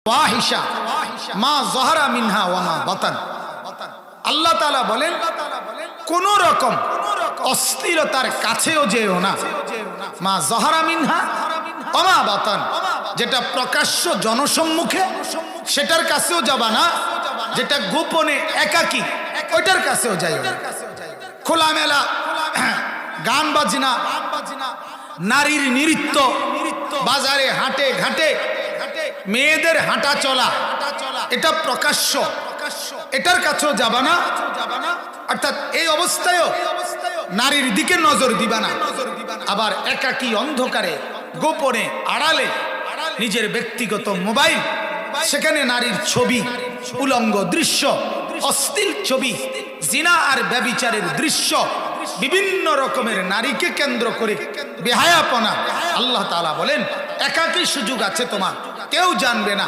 ফাহিশা মা যাহারা মিনহা ওয়া মা বাতান। আল্লাহ তাআলা বলেন কোন রকম অশ্লীলতার কাছেও যেও না। মা যাহারা মিনহা ওয়া মা বাতান, যেটা প্রকাশ্য জনসম্মুখে সেটার কাছেও যাবা না, যেটা গোপনে একাকী ওইটার কাছেও যাইও না। খোলামেলা গান বাজনা, নারীর নৃত্য, বাজারে হাটে ঘাটে মেয়েদের হাঁটা চলা, এটা প্রকাশ্য, এটার কাছেও যাবা না। অর্থাৎ এই অবস্থায়ও নারীর দিকে নজর দিবা না। আবার একাকী অন্ধকারে গোপনে আড়ালে নিজের ব্যক্তিগত মোবাইল, সেখানে নারীর ছবি, উলঙ্গ দৃশ্য, অশ্লীল ছবি, জিনা আর ব্যভিচারের দৃশ্য, বিভিন্ন রকমের নারীকে কেন্দ্র করে বেহায়াপনা। আল্লাহ তাআলা বলেন একাকী সুযোগ আছে তোমার, কেউ জানবে না।